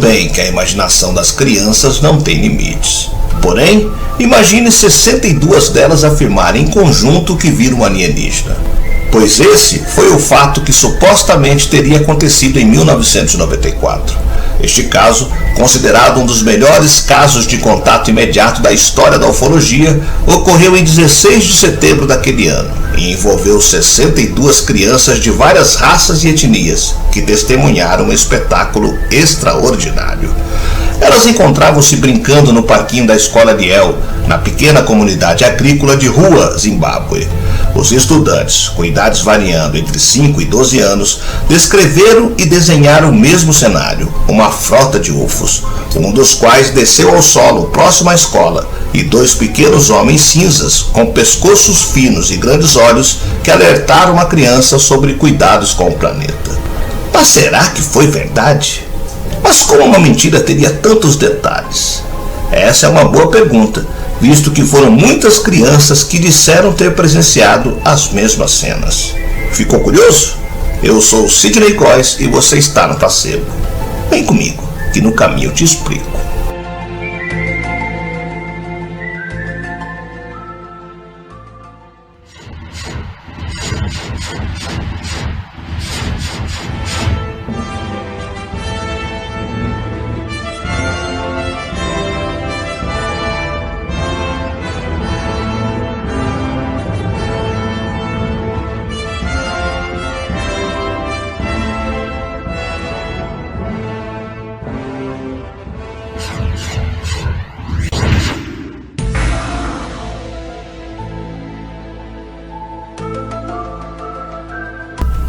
bem que a imaginação das crianças não tem limites. Porém, imagine 62 delas afirmarem em conjunto que viram um alienígena. Pois esse foi o fato que supostamente teria acontecido em 1994. Este caso, considerado um dos melhores casos de contato imediato da história da ufologia, ocorreu em 16 de setembro daquele ano e envolveu 62 crianças de várias raças e etnias que testemunharam um espetáculo extraordinário. Elas encontravam-se brincando no parquinho da escola Liel, na pequena comunidade agrícola de Rua, Zimbábue. Os estudantes, com idades variando entre 5 e 12 anos, descreveram e desenharam o mesmo cenário, uma frota de UFOs, um dos quais desceu ao solo próximo à escola, e dois pequenos homens cinzas, com pescoços finos e grandes olhos, que alertaram a criança sobre cuidados com o planeta. Mas será que foi verdade? Mas como uma mentira teria tantos detalhes? Essa é uma boa pergunta, visto que foram muitas crianças que disseram ter presenciado as mesmas cenas. Ficou curioso? Eu sou Sidney Góes e você está no Placebo. Vem comigo, que no caminho eu te explico.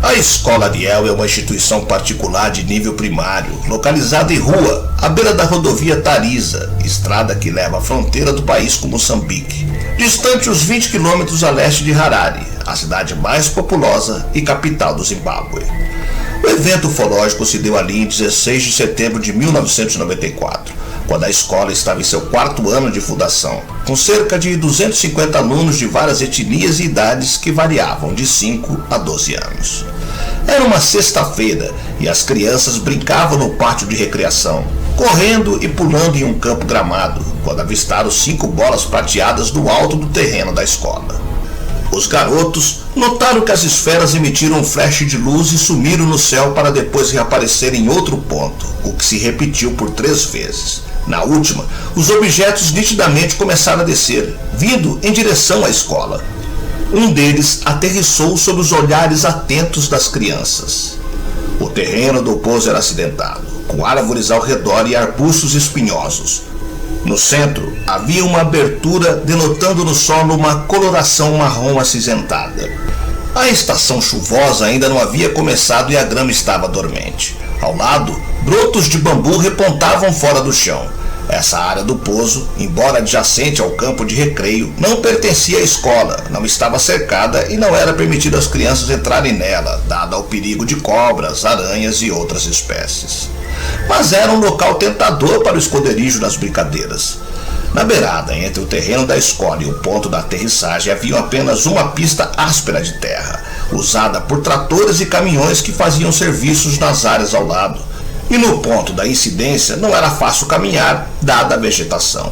A Escola Liel é uma instituição particular de nível primário, localizada em Rua, à beira da rodovia Tariza, estrada que leva à fronteira do país com Moçambique, distante uns 20 quilômetros a leste de Harare, a cidade mais populosa e capital do Zimbábue. O evento ufológico se deu ali em 16 de setembro de 1994, quando a escola estava em seu 4º ano de fundação, com cerca de 250 alunos de várias etnias e idades que variavam de 5 a 12 anos. Era uma sexta-feira e as crianças brincavam no pátio de recreação, correndo e pulando em um campo gramado, quando avistaram 5 bolas prateadas no alto do terreno da escola. Os garotos notaram que as esferas emitiram um flash de luz e sumiram no céu para depois reaparecer em outro ponto, o que se repetiu por 3 vezes. Na última, os objetos nitidamente começaram a descer, vindo em direção à escola. Um deles aterrissou sob os olhares atentos das crianças. O terreno do pouso era acidentado, com árvores ao redor e arbustos espinhosos. No centro, havia uma abertura denotando no solo uma coloração marrom acinzentada. A estação chuvosa ainda não havia começado e a grama estava dormente. Ao lado, brotos de bambu repontavam fora do chão. Essa área do pouso, embora adjacente ao campo de recreio, não pertencia à escola, não estava cercada e não era permitido às crianças entrarem nela, dado ao perigo de cobras, aranhas e outras espécies. Mas era um local tentador para o esconderijo das brincadeiras. Na beirada, entre o terreno da escola e o ponto da aterrissagem, havia apenas uma pista áspera de terra, usada por tratores e caminhões que faziam serviços nas áreas ao lado. E no ponto da incidência não era fácil caminhar, dada a vegetação.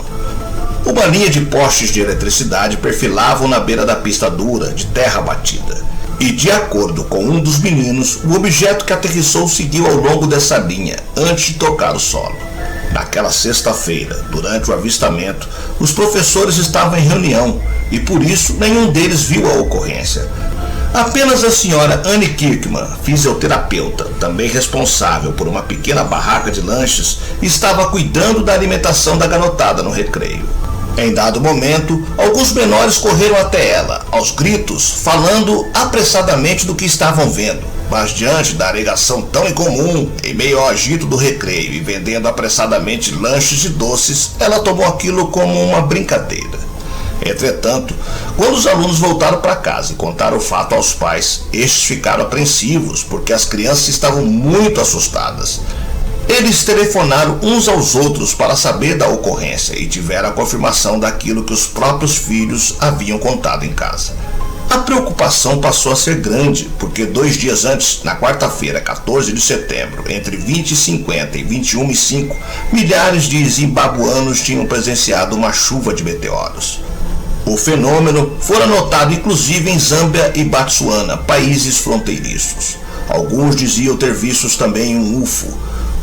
Uma linha de postes de eletricidade perfilavam na beira da pista dura, de terra batida. E de acordo com um dos meninos, o objeto que aterrissou seguiu ao longo dessa linha, antes de tocar o solo. Naquela sexta-feira, durante o avistamento, os professores estavam em reunião e por isso nenhum deles viu a ocorrência. Apenas a senhora Anne Kirkman, fisioterapeuta, também responsável por uma pequena barraca de lanches, estava cuidando da alimentação da garotada no recreio. Em dado momento, alguns menores correram até ela, aos gritos, falando apressadamente do que estavam vendo. Mas diante da alegação tão incomum, em meio ao agito do recreio e vendendo apressadamente lanches e doces, ela tomou aquilo como uma brincadeira. Entretanto, quando os alunos voltaram para casa e contaram o fato aos pais, estes ficaram apreensivos porque as crianças estavam muito assustadas. Eles telefonaram uns aos outros para saber da ocorrência e tiveram a confirmação daquilo que os próprios filhos haviam contado em casa. A preocupação passou a ser grande, porque 2 dias antes, na quarta-feira, 14 de setembro, entre 20h50 e 21h05, milhares de zimbabuanos tinham presenciado uma chuva de meteoros. O fenômeno fora notado inclusive em Zâmbia e Botsuana, países fronteiriços. Alguns diziam ter visto também um UFO.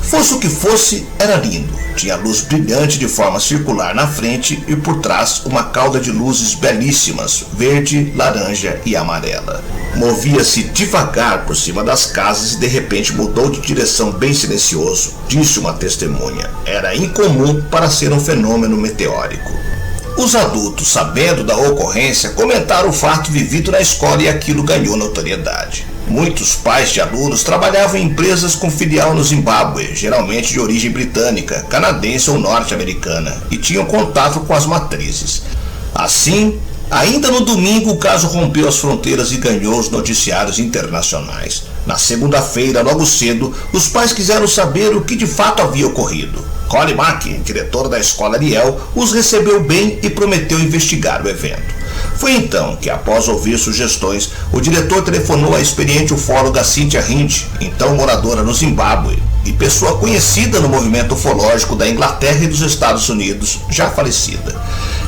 Fosse o que fosse, era lindo. Tinha luz brilhante de forma circular na frente e por trás uma cauda de luzes belíssimas, verde, laranja e amarela. Movia-se devagar por cima das casas e de repente mudou de direção bem silencioso, disse uma testemunha. Era incomum para ser um fenômeno meteórico. Os adultos, sabendo da ocorrência, comentaram o fato vivido na escola e aquilo ganhou notoriedade. Muitos pais de alunos trabalhavam em empresas com filial no Zimbábue, geralmente de origem britânica, canadense ou norte-americana, e tinham contato com as matrizes. Assim, ainda no domingo, o caso rompeu as fronteiras e ganhou os noticiários internacionais. Na segunda-feira, logo cedo, os pais quiseram saber o que de fato havia ocorrido. Holly Mack, diretora da escola Ariel, os recebeu bem e prometeu investigar o evento. Foi então que, após ouvir sugestões, o diretor telefonou à experiente ufóloga Cynthia Hind, então moradora no Zimbábue, e pessoa conhecida no movimento ufológico da Inglaterra e dos Estados Unidos, já falecida.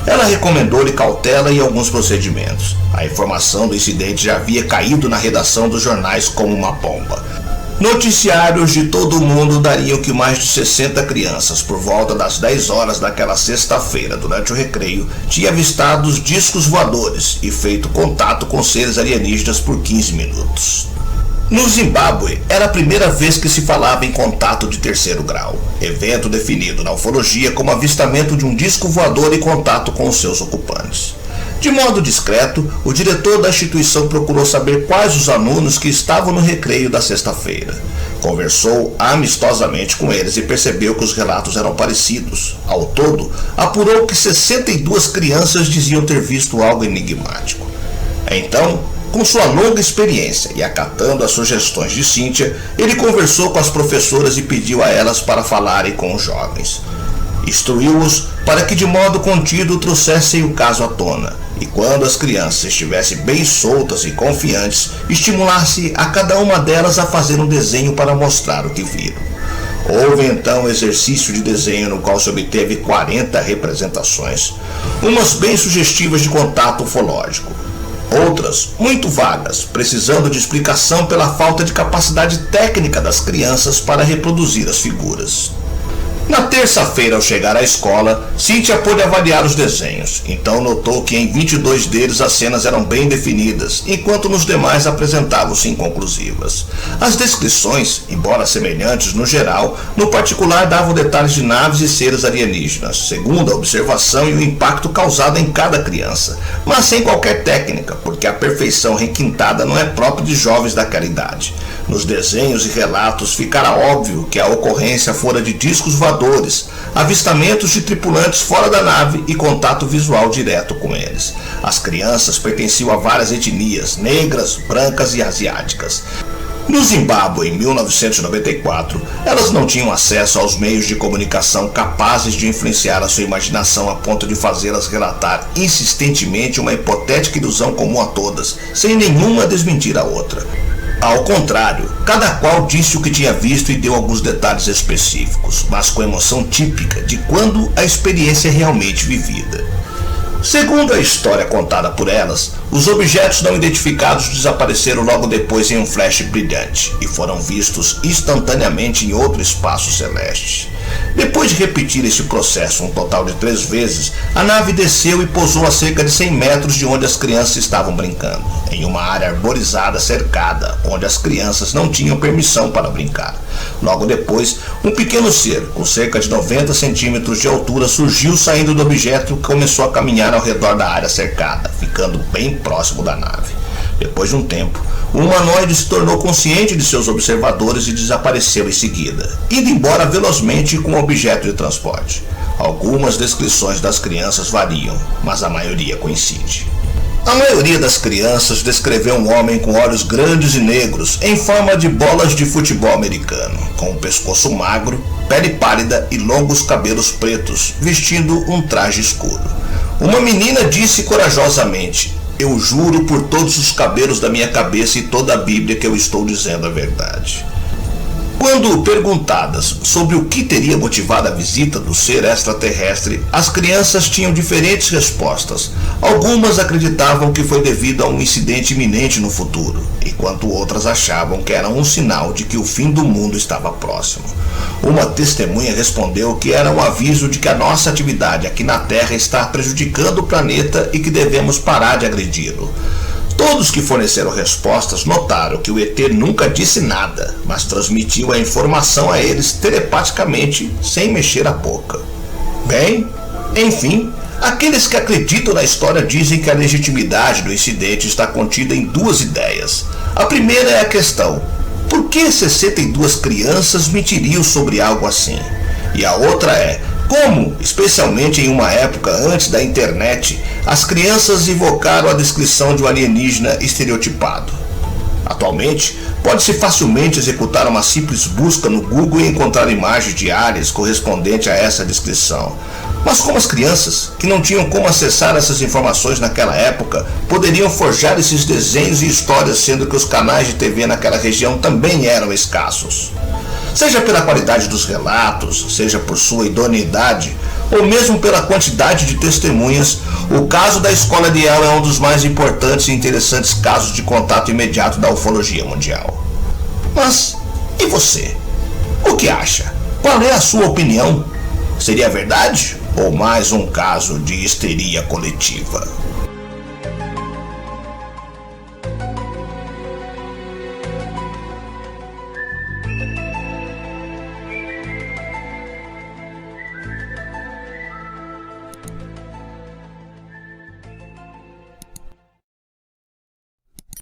Ela recomendou-lhe cautela e alguns procedimentos. A informação do incidente já havia caído na redação dos jornais como uma bomba. Noticiários de todo o mundo dariam que mais de 60 crianças, por volta das 10 horas daquela sexta-feira, durante o recreio, tinham avistado os discos voadores e feito contato com seres alienígenas por 15 minutos. No Zimbábue, era a primeira vez que se falava em contato de terceiro grau, evento definido na ufologia como avistamento de um disco voador e contato com os seus ocupantes. De modo discreto, o diretor da instituição procurou saber quais os alunos que estavam no recreio da sexta-feira. Conversou amistosamente com eles e percebeu que os relatos eram parecidos. Ao todo, apurou que 62 crianças diziam ter visto algo enigmático. Então, com sua longa experiência e acatando as sugestões de Cynthia, ele conversou com as professoras e pediu a elas para falarem com os jovens. Instruiu-os para que de modo contido trouxessem o caso à tona, e quando as crianças estivessem bem soltas e confiantes, estimulasse a cada uma delas a fazer um desenho para mostrar o que viram. Houve então um exercício de desenho no qual se obteve 40 representações, umas bem sugestivas de contato ufológico, outras muito vagas, precisando de explicação pela falta de capacidade técnica das crianças para reproduzir as figuras. Na terça-feira, ao chegar à escola, Cynthia pôde avaliar os desenhos. Então notou que em 22 deles as cenas eram bem definidas, enquanto nos demais apresentavam-se inconclusivas. As descrições, embora semelhantes no geral, no particular davam detalhes de naves e seres alienígenas, segundo a observação e o impacto causado em cada criança, mas sem qualquer técnica, porque a perfeição requintada não é própria de jovens daquela idade. Nos desenhos e relatos ficara óbvio que a ocorrência fora de discos voadores, avistamentos de tripulantes fora da nave e contato visual direto com eles. As crianças pertenciam a várias etnias, negras, brancas e asiáticas. No Zimbábue, em 1994, elas não tinham acesso aos meios de comunicação capazes de influenciar a sua imaginação a ponto de fazê-las relatar insistentemente uma hipotética ilusão comum a todas, sem nenhuma desmentir a outra. Ao contrário, cada qual disse o que tinha visto e deu alguns detalhes específicos, mas com emoção típica de quando a experiência é realmente vivida. Segundo a história contada por elas, os objetos não identificados desapareceram logo depois em um flash brilhante e foram vistos instantaneamente em outro espaço celeste. Depois de repetir este processo um total de 3 vezes, a nave desceu e pousou a cerca de 100 metros de onde as crianças estavam brincando, em uma área arborizada cercada, onde as crianças não tinham permissão para brincar. Logo depois, um pequeno ser, com cerca de 90 centímetros de altura, surgiu saindo do objeto e começou a caminhar ao redor da área cercada, ficando bem próximo da nave. Depois de um tempo, o humanoide se tornou consciente de seus observadores e desapareceu em seguida, indo embora velozmente com o objeto de transporte. Algumas descrições das crianças variam, mas a maioria coincide. A maioria das crianças descreveu um homem com olhos grandes e negros, em forma de bolas de futebol americano, com um pescoço magro, pele pálida e longos cabelos pretos, vestindo um traje escuro. Uma menina disse corajosamente: Eu juro por todos os cabelos da minha cabeça e toda a Bíblia que eu estou dizendo a verdade. Quando perguntadas sobre o que teria motivado a visita do ser extraterrestre, as crianças tinham diferentes respostas. Algumas acreditavam que foi devido a um incidente iminente no futuro, enquanto outras achavam que era um sinal de que o fim do mundo estava próximo. Uma testemunha respondeu que era um aviso de que a nossa atividade aqui na Terra está prejudicando o planeta e que devemos parar de agredi-lo. Todos que forneceram respostas notaram que o ET nunca disse nada, mas transmitiu a informação a eles telepaticamente, sem mexer a boca. Bem, enfim, aqueles que acreditam na história dizem que a legitimidade do incidente está contida em duas ideias. A primeira é a questão: por que 62 crianças mentiriam sobre algo assim? E a outra é: como, especialmente em uma época antes da internet, as crianças invocaram a descrição de um alienígena estereotipado? Atualmente, pode-se facilmente executar uma simples busca no Google e encontrar imagens de aliens correspondentes a essa descrição. Mas como as crianças, que não tinham como acessar essas informações naquela época, poderiam forjar esses desenhos e histórias, sendo que os canais de TV naquela região também eram escassos? Seja pela qualidade dos relatos, seja por sua idoneidade, ou mesmo pela quantidade de testemunhas, o caso da Escola de El é um dos mais importantes e interessantes casos de contato imediato da ufologia mundial. Mas, e você? O que acha? Qual é a sua opinião? Seria verdade ou mais um caso de histeria coletiva?